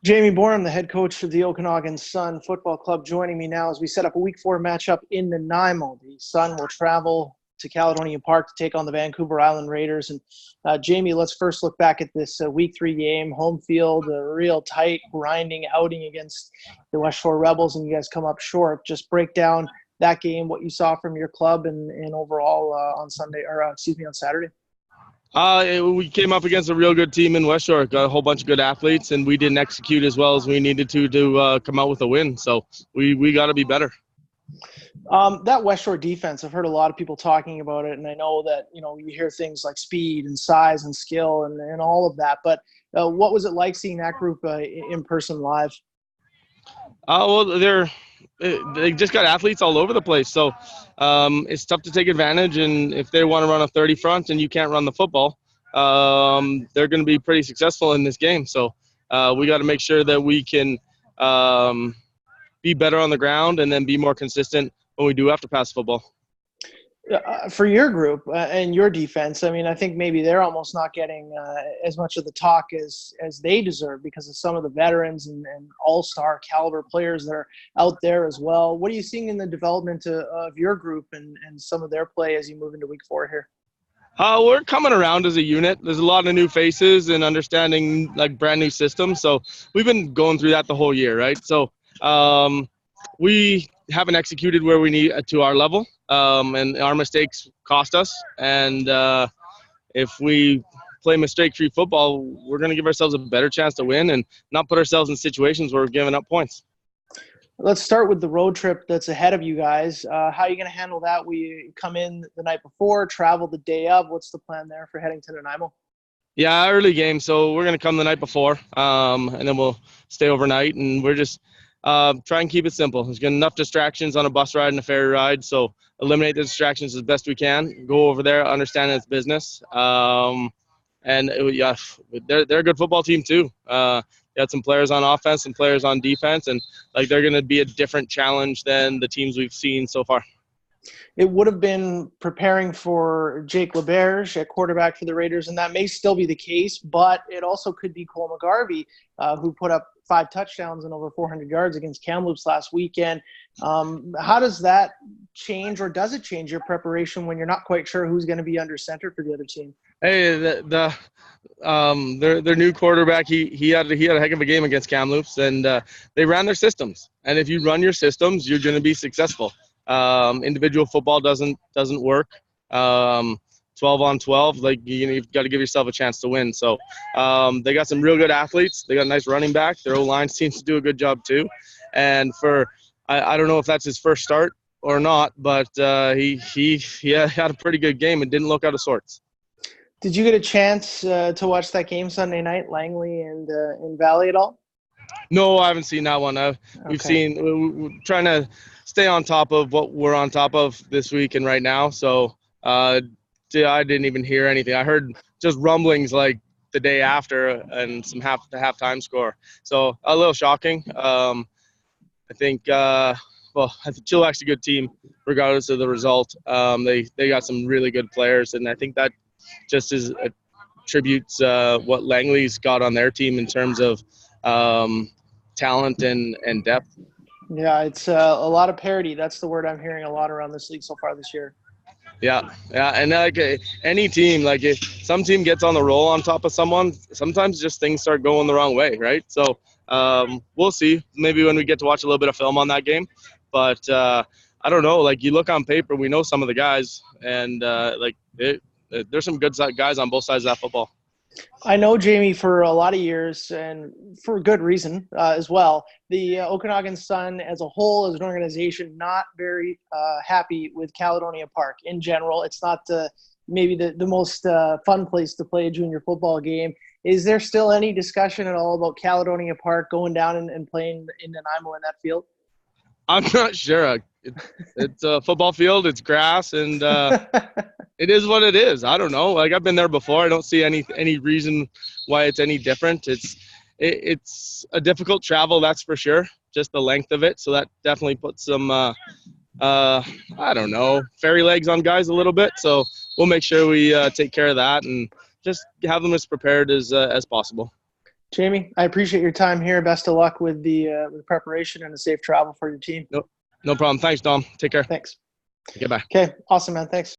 Jamie Boreham, the head coach of the Okanagan Sun Football Club, joining me now as we set up a Week 4 matchup in Nanaimo. The Sun will travel to Caledonia Park to take on the Vancouver Island Raiders. And Jamie, let's first look back at this Week 3 game, home field, a real tight, grinding outing against the West Shore Rebels, and you guys come up short. Just break down that game, what you saw from your club, and overall on Saturday. We came up against a real good team in West Shore, got a whole bunch of good athletes, and we didn't execute as well as we needed to come out with a win. So we got to be better. That West Shore defense, I've heard a lot of people talking about it, and I know that, you hear things like speed and size and skill and all of that. But what was it like seeing that group in person live? They just got athletes all over the place. So it's tough to take advantage. And if they want to run a 30 front and you can't run the football, they're going to be pretty successful in this game. So we got to make sure that we can be better on the ground and then be more consistent when we do have to pass football. For your group and your defense, I think maybe they're almost not getting as much of the talk as they deserve because of some of the veterans and all-star caliber players that are out there as well. What are you seeing in the development of your group and some of their play as you move into Week 4 here? We're coming around as a unit. There's a lot of new faces and understanding like brand new systems. So we've been going through that the whole year, right? So we haven't executed where we need to our level. And our mistakes cost us. And if we play mistake-free football, we're going to give ourselves a better chance to win and not put ourselves in situations where we're giving up points. Let's start with the road trip that's ahead of you guys. How are you going to handle that? We come in the night before, travel the day of. What's the plan there for heading to Nanaimo? Yeah, early game. So we're going to come the night before, and then we'll stay overnight. And we're just try and keep it simple. There's enough distractions on a bus ride and a ferry ride, so eliminate the distractions as best we can. Go over there, understand it's business. They're a good football team too. Got some players on offense and players on defense, and they're going to be a different challenge than the teams we've seen so far. It would have been preparing for Jake LeBerge at quarterback for the Raiders, and that may still be the case, but it also could be Cole McGarvey, who put up 5 touchdowns and over 400 yards against Kamloops last weekend. How does that change, or does it change your preparation when you're not quite sure who's going to be under center for the other team? Hey, their new quarterback, he had a heck of a game against Kamloops, and they ran their systems. And if you run your systems, you're going to be successful. Individual football doesn't work. 12 on 12, you've got to give yourself a chance to win. So they got some real good athletes. They got a nice running back. Their O-line seems to do a good job too. And I don't know if that's his first start or not, but he had a pretty good game and didn't look out of sorts. Did you get a chance to watch that game Sunday night, Langley and in Valley at all? No, I haven't seen that one. We're trying to stay on top of what we're on top of this week and right now. So I didn't even hear anything. I heard just rumblings like the day after and some halftime score. So a little shocking. I think Chilliwack's a good team regardless of the result. They got some really good players, and I think that just attributes what Langley's got on their team in terms of talent and depth. Yeah, it's a lot of parity. That's the word I'm hearing a lot around this league so far this year. Yeah, and any team, if some team gets on the roll on top of someone, sometimes just things start going the wrong way, right? So we'll see. Maybe when we get to watch a little bit of film on that game, but I don't know. You look on paper, we know some of the guys, and there's some good guys on both sides of that football. I know, Jamie, for a lot of years, and for good reason as well, the Okanagan Sun as a whole, as an organization, not very happy with Caledonia Park in general. It's not maybe the most fun place to play a junior football game. Is there still any discussion at all about Caledonia Park going down and playing in Nanaimo in that field? I'm not sure. It's a football field. It's grass, and it is what it is. I don't know. I've been there before. I don't see any reason why it's any different. It's a difficult travel, that's for sure. Just the length of it. So that definitely puts some I don't know, fairy legs on guys a little bit. So we'll make sure we take care of that and just have them as prepared as possible. Jamie, I appreciate your time here. Best of luck with the preparation and a safe travel for your team. No problem. Thanks, Dom. Take care. Thanks. Okay, bye. Okay, awesome, man. Thanks.